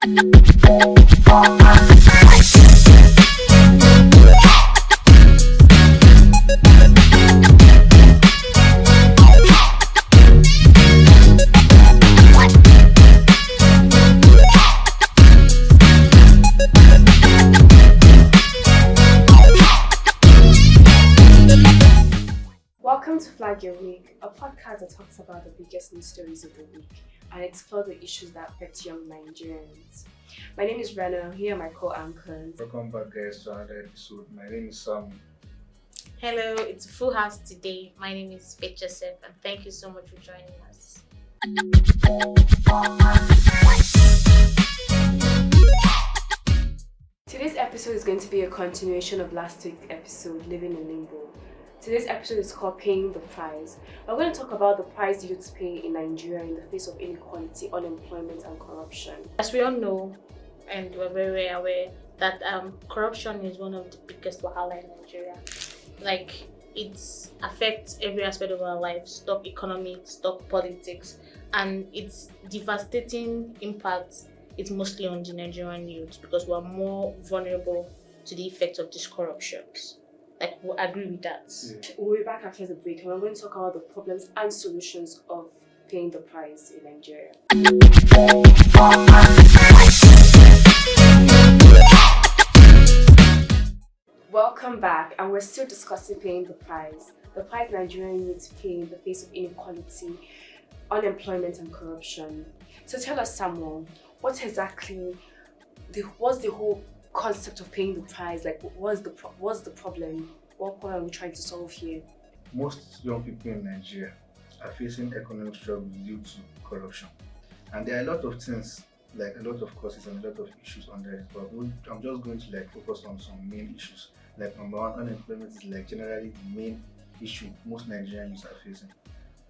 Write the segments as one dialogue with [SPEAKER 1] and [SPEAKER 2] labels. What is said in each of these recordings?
[SPEAKER 1] Welcome to Flag Your Week, a podcast that talks about the biggest news stories of the week and explore the issues that affect young Nigerians. My name is Rena, here are my co-anchors.
[SPEAKER 2] Welcome back, guys, to another episode. My name is Sam.
[SPEAKER 3] Hello, it's a full house today. My name is Faith Joseph, and thank you so much for joining us.
[SPEAKER 1] Today's episode is going to be a continuation of last week's episode, Living in Limbo. Today's episode is called Paying the Price. We're going to talk about the price youths pay in Nigeria in the face of inequality, unemployment, and corruption.
[SPEAKER 3] As we all know, and we're very aware that corruption is one of the biggest wahala in Nigeria. Like, it affects every aspect of our lives, stop economy, stop politics, and its devastating impact is mostly on the Nigerian youth because we're more vulnerable to the effects of these corruptions. Like, we agree with that.
[SPEAKER 1] Yeah. We'll be back after the break and we're going to talk about the problems and solutions of paying the price in Nigeria. Welcome back, and we're still discussing paying the price. The price Nigerian youths pay in the face of inequality, unemployment, and corruption. So tell us, Samuel, what's the whole concept of paying the price? Like, what's the problem? What problem are we trying to solve here?
[SPEAKER 2] Most young people in Nigeria are facing economic struggles due to corruption. And there are a lot of things, like a lot of causes and a lot of issues under it. But I'm just going to focus on some main issues. Like, number one, unemployment is generally the main issue most Nigerians are facing.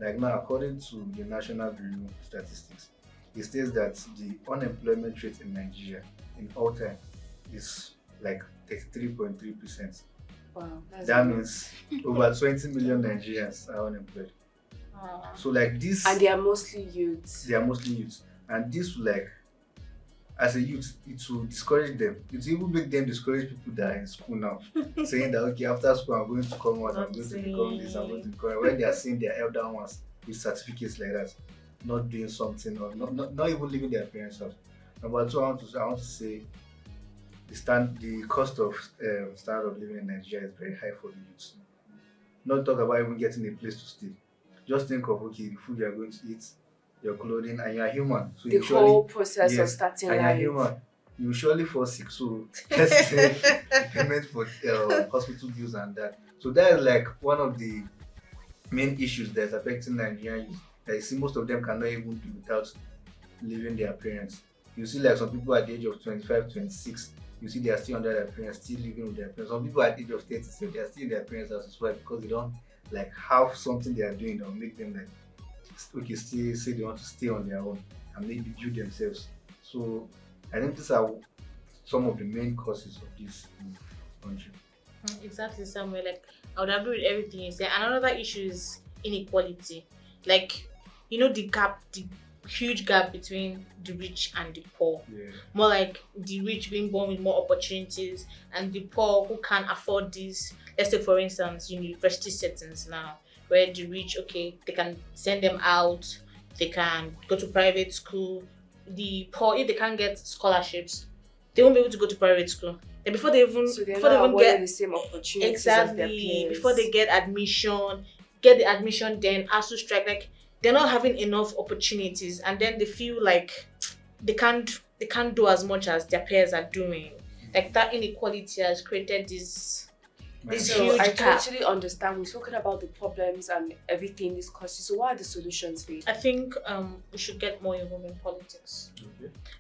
[SPEAKER 2] Like now, according to the National Bureau of Statistics, it states that the unemployment rate in Nigeria in all time is 33.3%.
[SPEAKER 1] Wow,
[SPEAKER 2] that means over 20 million Nigerians are unemployed. So this,
[SPEAKER 1] and they are mostly youths.
[SPEAKER 2] And this will as a youth, it will discourage them. It will even make them discourage people that are in school now, saying that okay, after school I'm going to come out, I'm going to become this, I'm going to become. When they are seeing their elder ones with certificates like that, not doing something or not even leaving their parents' house. Number two, I want to say the cost of standard of living in Nigeria is very high for the youth. Not talk about even getting a place to stay. Just think of the food you are going to eat, your clothing, and you are human. So
[SPEAKER 1] the whole process of starting life.
[SPEAKER 2] And you are human. You will surely fall sick. So let's say payment for hospital bills and that. So that is one of the main issues that's affecting Nigerian youth. I see most of them cannot even do without leaving their parents. You see some people at the age of 25, 26, you see they are still under their parents, still living with their parents. Some people at the age of 30, so they are still in their parents' house as well because they don't have something they are doing that will make them still say they want to stay on their own and maybe build themselves. So I think these are some of the main causes of this country.
[SPEAKER 3] Exactly, Samuel. I would agree with everything you say. And another issue is inequality. The huge gap between the rich and the poor.
[SPEAKER 2] Yeah.
[SPEAKER 3] More like the rich being born with more opportunities and the poor who can't afford this. Let's take for instance university settings now, where the rich, okay, they can send them out, they can go to private school. The poor, if they can't get scholarships, they won't be able to go to private school. And before they even
[SPEAKER 1] get the same opportunities
[SPEAKER 3] exactly
[SPEAKER 1] as their peers.
[SPEAKER 3] Before they get the admission, then ASU strike. They're not having enough opportunities, and then they feel like they can't do as much as their peers are doing. That inequality has created this huge
[SPEAKER 1] I
[SPEAKER 3] gap.
[SPEAKER 1] totally understand. We're talking about the problems and everything this causes. So what are the solutions for it?
[SPEAKER 3] I think we should get more involved in politics.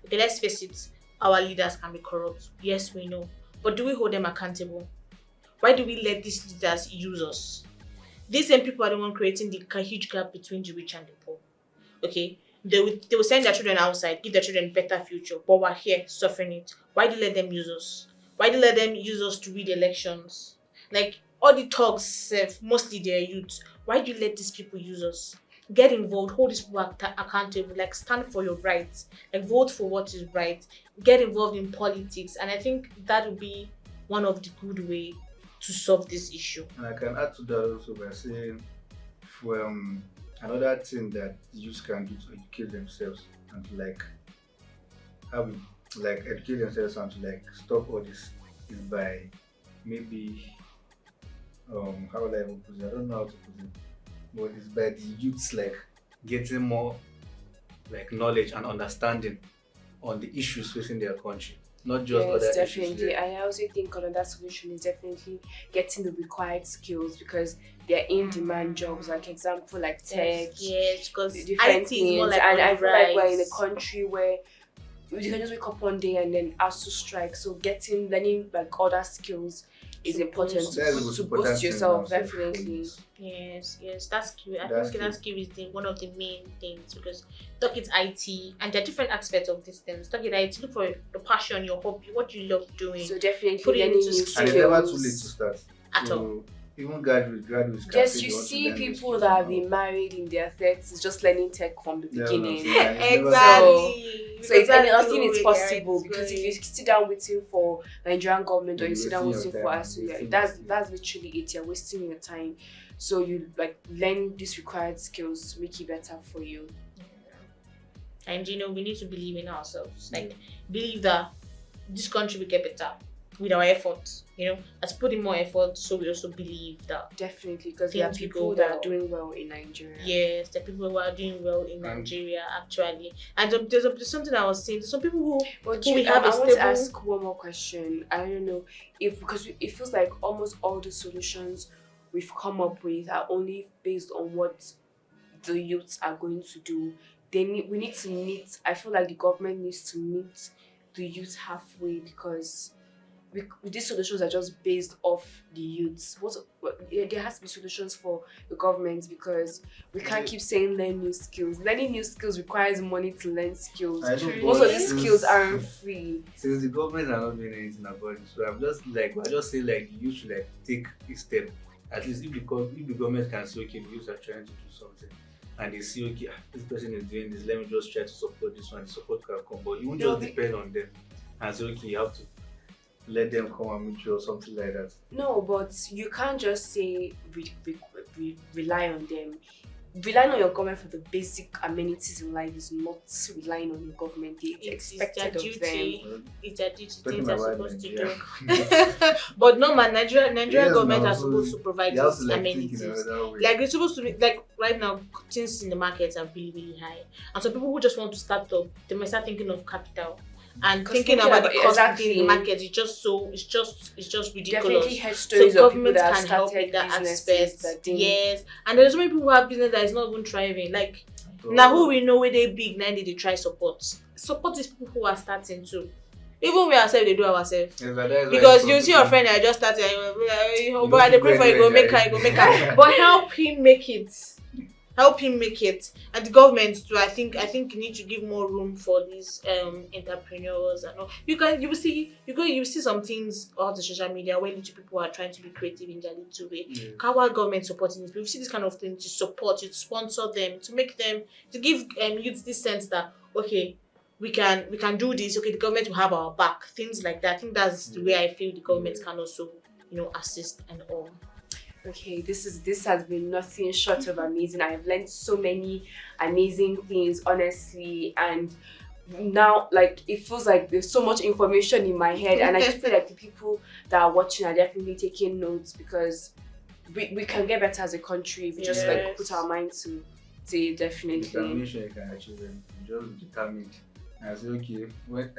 [SPEAKER 3] Okay, let's face it, our leaders can be corrupt. Yes, we know. But do we hold them accountable? Why do we let these leaders use us? These same people are the ones creating the huge gap between the rich and the poor. Okay, they will send their children outside, give their children a better future, but we're here suffering it. Why do you let them use us? Why do you let them use us to read elections? All the talks, mostly their youth. Why do you let these people use us? get involved, hold these people accountable, like stand for your rights, like vote for what is right, get involved in politics, and I think that would be one of the good way to solve this issue.
[SPEAKER 2] And I can add to that also by saying, another thing that youth can do to educate themselves and to like have like educate themselves and to like stop all this is by maybe how would I even put it? I don't know how to put it, but it's by the youths like getting more like knowledge and understanding on the issues facing their country, not just
[SPEAKER 1] Yes,
[SPEAKER 2] other
[SPEAKER 1] definitely.
[SPEAKER 2] issues. Yeah.
[SPEAKER 1] I also think another solution is definitely getting the required skills because they're in demand jobs. Like example, like tech,
[SPEAKER 3] Yes, because
[SPEAKER 1] different
[SPEAKER 3] IT is more
[SPEAKER 1] things.
[SPEAKER 3] like
[SPEAKER 1] And I
[SPEAKER 3] on
[SPEAKER 1] feel like we're in a
[SPEAKER 3] rise.
[SPEAKER 1] country where you can just wake up one day and then ask to strike. So learning like other skills is
[SPEAKER 3] To
[SPEAKER 1] important
[SPEAKER 3] boost.
[SPEAKER 2] That's the
[SPEAKER 1] to
[SPEAKER 2] most
[SPEAKER 1] boost
[SPEAKER 2] important thing
[SPEAKER 1] yourself,
[SPEAKER 2] now, sir, for
[SPEAKER 1] definitely.
[SPEAKER 2] youths.
[SPEAKER 3] Yes, that's skill. I
[SPEAKER 2] That's
[SPEAKER 3] think that skill is one of the main things because talk it IT and there are different aspects of these things. Talk it IT, look for your passion, your hobby, what you love doing
[SPEAKER 1] So definitely
[SPEAKER 3] Put it
[SPEAKER 1] learning
[SPEAKER 3] into
[SPEAKER 1] new
[SPEAKER 3] skills.
[SPEAKER 2] And it's never too late to
[SPEAKER 1] skills.
[SPEAKER 2] start.
[SPEAKER 3] at all.
[SPEAKER 2] So even graduates can
[SPEAKER 1] Yes,
[SPEAKER 2] say
[SPEAKER 1] you
[SPEAKER 2] they want to
[SPEAKER 1] see
[SPEAKER 2] learn these
[SPEAKER 1] people
[SPEAKER 2] skills
[SPEAKER 1] that have
[SPEAKER 2] now.
[SPEAKER 1] been married in their 30s just learning tech from the
[SPEAKER 2] Yeah,
[SPEAKER 1] beginning.
[SPEAKER 2] no, yeah, it's never too
[SPEAKER 3] Exactly.
[SPEAKER 1] So if
[SPEAKER 3] Because that's
[SPEAKER 1] anything
[SPEAKER 3] the
[SPEAKER 1] is
[SPEAKER 3] way
[SPEAKER 1] possible
[SPEAKER 3] they are
[SPEAKER 1] because if you
[SPEAKER 3] going.
[SPEAKER 1] sit down waiting for Nigerian government or you
[SPEAKER 2] You're
[SPEAKER 1] sit down
[SPEAKER 2] wasting
[SPEAKER 1] waiting
[SPEAKER 2] your
[SPEAKER 1] for
[SPEAKER 2] time,
[SPEAKER 1] us,
[SPEAKER 2] you're wasting
[SPEAKER 1] that's
[SPEAKER 2] your
[SPEAKER 1] that's literally it. You're wasting your time. So you like learn these required skills to make it better for you.
[SPEAKER 3] And we need to believe in ourselves. Like believe that this country will get better with our efforts. Let's put in more effort so we also believe that
[SPEAKER 1] Definitely, because there are
[SPEAKER 3] Things will
[SPEAKER 1] people
[SPEAKER 3] go
[SPEAKER 1] that
[SPEAKER 3] well.
[SPEAKER 1] are doing well in Nigeria.
[SPEAKER 3] yes, the people who are doing well in Nigeria actually. And there's something I was saying. There's some people who
[SPEAKER 1] But
[SPEAKER 3] we have
[SPEAKER 1] I
[SPEAKER 3] a
[SPEAKER 1] want to
[SPEAKER 3] stable-
[SPEAKER 1] ask one more question. I don't know if because it feels like almost all the solutions we've come up with are only based on what the youths are going to do. We need to meet. I feel like the government needs to meet the youth halfway because these solutions are just based off the youths. There has to be solutions for the government because we can't keep saying learn new skills. Learning new skills requires money to learn skills.
[SPEAKER 2] I know,
[SPEAKER 3] True.
[SPEAKER 1] Most
[SPEAKER 2] but
[SPEAKER 1] of these
[SPEAKER 2] since-
[SPEAKER 1] skills aren't free.
[SPEAKER 2] Since the government are not doing anything about it, so I just say like you should like take a step. At least if the government can say okay, the youth are trying to do something, and they see okay, this person is doing this, let me just try to support this one. The support can come, but you won't
[SPEAKER 1] No,
[SPEAKER 2] just depend on them and say okay, you have to let them come and meet you or something like that.
[SPEAKER 1] No, but you can't just say rely on them. Relying on your government for the basic amenities in life is not relying on your government. It's
[SPEAKER 3] It's
[SPEAKER 1] expected
[SPEAKER 3] their
[SPEAKER 1] of them.
[SPEAKER 3] duty. It's their duty.
[SPEAKER 2] Talking
[SPEAKER 3] Things they're
[SPEAKER 2] about
[SPEAKER 3] supposed to
[SPEAKER 2] Nigeria.
[SPEAKER 3] do. But no, man, Nigeria
[SPEAKER 2] Yes,
[SPEAKER 3] government
[SPEAKER 2] no,
[SPEAKER 3] are
[SPEAKER 2] so
[SPEAKER 3] supposed to provide
[SPEAKER 2] You have
[SPEAKER 3] these
[SPEAKER 2] to like think
[SPEAKER 3] amenities.
[SPEAKER 2] in another way.
[SPEAKER 3] Like it's supposed to be like right now, things in the markets are really, really high, and so people who just want to start up, they might start thinking of capital and
[SPEAKER 1] 'Cause
[SPEAKER 3] thinking
[SPEAKER 1] thinking
[SPEAKER 3] about the
[SPEAKER 1] about-
[SPEAKER 3] cost
[SPEAKER 1] exactly.
[SPEAKER 3] in the market. It's just
[SPEAKER 1] Definitely
[SPEAKER 3] ridiculous.
[SPEAKER 1] heard
[SPEAKER 3] So
[SPEAKER 1] stories of people
[SPEAKER 3] government
[SPEAKER 1] that have
[SPEAKER 3] can help
[SPEAKER 1] started
[SPEAKER 3] with that
[SPEAKER 1] businesses
[SPEAKER 3] aspect.
[SPEAKER 1] that didn't.
[SPEAKER 3] Yes, and there's so many people who have business that is not even thriving. Like
[SPEAKER 2] So,
[SPEAKER 3] now who we know where they big, now they try support these people who are starting too. Even we ourselves, they do ourselves.
[SPEAKER 2] yes, but that's why
[SPEAKER 3] Because
[SPEAKER 2] some
[SPEAKER 3] you see your
[SPEAKER 2] people-
[SPEAKER 3] friend that just started,
[SPEAKER 2] know
[SPEAKER 3] but I dey pray
[SPEAKER 2] people
[SPEAKER 3] for you, go
[SPEAKER 2] anyway,
[SPEAKER 3] make her,
[SPEAKER 2] Jerry.
[SPEAKER 3] you go make her. But help him make it. Help him make it. And the government too, I think you need to give more room for these entrepreneurs and all. You will see some things on the social media where little people are trying to be creative in their little way.
[SPEAKER 2] Yeah.
[SPEAKER 3] Our government supporting this. We see this kind of thing to support, to sponsor them, to make them, to give youth this sense that okay, we can do this. Okay, the government will have our back. Things like that. I think that's the way I feel the government can also assist and all.
[SPEAKER 1] Okay, this has been nothing short of amazing. I have learned so many amazing things, honestly, and now like it feels like there's so much information in my head, and I just feel like the people that are watching are definitely taking notes because we can get better as a country if we just like put our mind to it. Definitely.
[SPEAKER 2] Determination you can achieve anything. Just be determined and say okay,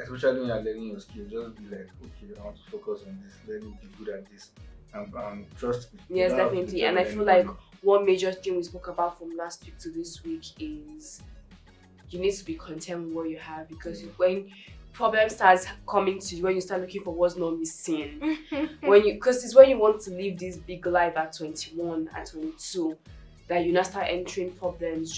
[SPEAKER 2] especially when you're learning your skill, just be like okay, I want to focus on this, let me be good at this, and trust me.
[SPEAKER 1] Yes,
[SPEAKER 2] You don't have to
[SPEAKER 1] definitely. And I
[SPEAKER 2] depend
[SPEAKER 1] feel
[SPEAKER 2] on
[SPEAKER 1] like
[SPEAKER 2] anybody.
[SPEAKER 1] one major thing we spoke about from last week to this week is you need to be content with what you have because when problem starts coming to you, when you start looking for what's not missing, because it's when you want to live this big life at 21 at 22 that you now start entering problems.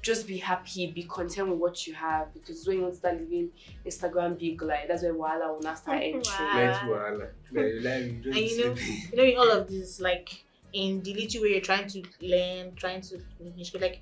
[SPEAKER 1] Just be happy, be content with what you have because when you want to start living Instagram big life, that's where wahala will now start entering.
[SPEAKER 2] Plenty wahala. Like, you just
[SPEAKER 3] And
[SPEAKER 2] sleep.
[SPEAKER 3] in all of this, like in the little way you're trying to learn, trying to finish, like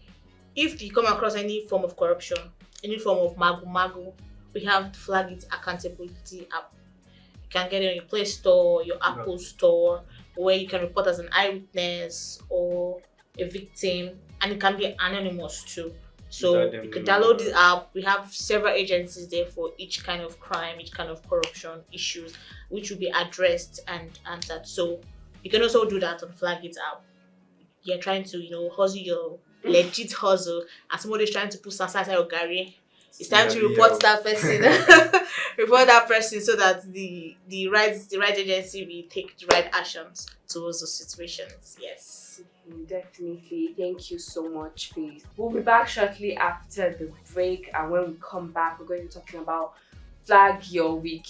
[SPEAKER 3] If you come across any form of corruption, any form of magu, we have the Flag It Accountability app. You can get it on your Play Store, your Apple Store, where you can report as an eyewitness or a victim, and it can be anonymous too. So you can download the app. We have several agencies there for each kind of crime, each kind of corruption issues, which will be addressed and answered. So you can also do that on Flag It app. You're trying to, hustle your legit hustle, and somebody's trying to put Sasa or Gary. It's time to report that person. Report that person so that the right agency will take the right actions towards those situations. Yes.
[SPEAKER 1] Definitely. Thank you so much, Faith. We'll be back shortly after the break, and when we come back, we're going to be talking about Flag Your Week.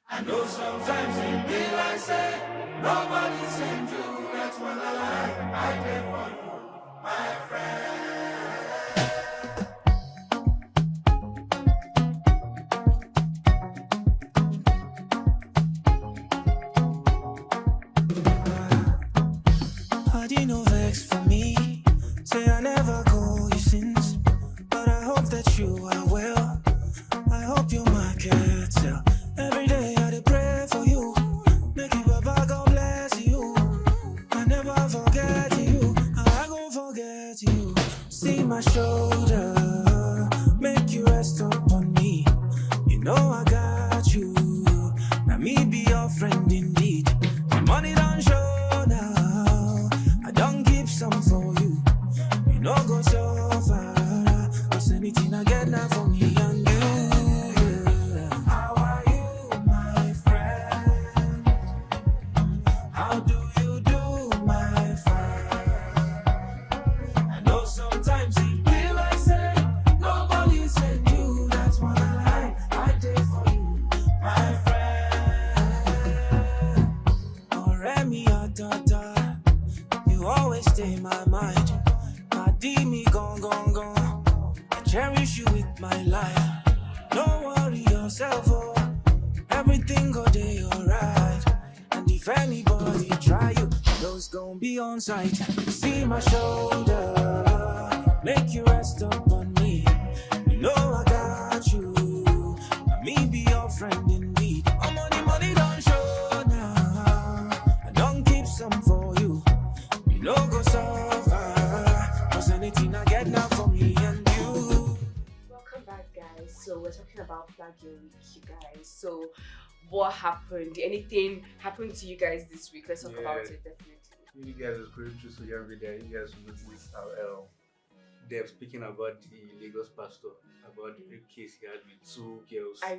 [SPEAKER 4] I know sometimes it be like say nobody send you. That's when I did for you, my friend. No vex for me. Say I never call you since, but I hope that you are well. I hope you market sell. Every day I dey pray for you. Make you Baba God bless you. I never forget you. I gon' forget you. See my shoulder, make you rest upon me. You know I got you. Now me be your friend indeed. The money don't show now. Some for you, you know go so far. Cause anything I get now for me and you. Yeah. How are you, my friend? How do you do, my friend? I know sometimes it feel like say nobody sent you. That's what I did for you, my friend. Oh, Remy, you always stay in my mind. Padi me gone. I cherish you with my life. Don't worry yourself, oh. Everything go day alright. And if anybody try you, those gon' be on sight. See my shoulder, make you rest upon me. You know I got you. Now me be your friend indeed. Money don't show now. I don't keep some for you. No go so far, cause anything I get now for me and you.
[SPEAKER 1] Welcome back, guys. So we're talking about Flag Your Week, you guys. So what happened? Did anything happen to you guys this week? Let's talk about it, definitely.
[SPEAKER 2] You guys was going through social media. You guys will notice how they're speaking about the Lagos pastor, about the rape case he had with two girls.
[SPEAKER 1] I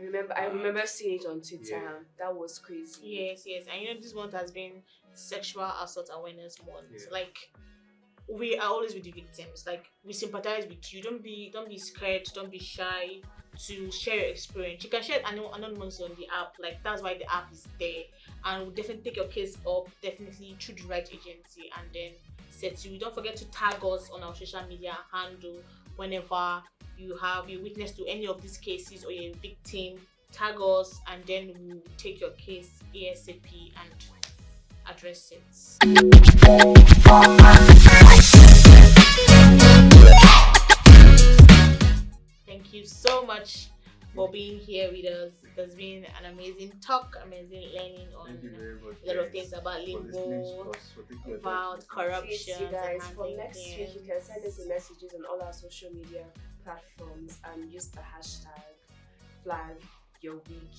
[SPEAKER 1] remember seeing it on Twitter. Yeah. That was crazy.
[SPEAKER 3] Yes. And this month has been Sexual Assault Awareness Month. Yeah. Like, we are always with the victims. Like, we sympathize with you. Don't be scared. Don't be shy to share your experience. You can share it anonymously on the app. Like, that's why the app is there. And we'll definitely take your case up, definitely through the right agency, and then set you. Don't forget to tag us on our social media handle whenever you witness to any of these cases or you're a victim. Tag us, and then we'll take your case ASAP and address it. Thank you so much for being here with us. It has been an amazing talk, amazing learning on a lot of things about limbo, about corruption.
[SPEAKER 1] Yes, you guys, for next week you can send us the messages on all our social media platforms and use the hashtag Flag Your Week.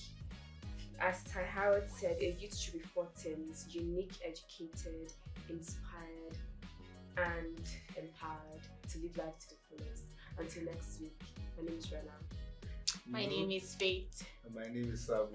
[SPEAKER 1] As Ty Howard said, a youth should be 14s, unique, educated, inspired, and empowered to live life to the fullest. Until next week, my name is Rena.
[SPEAKER 3] My name is Faith.
[SPEAKER 2] And my name is Sabu.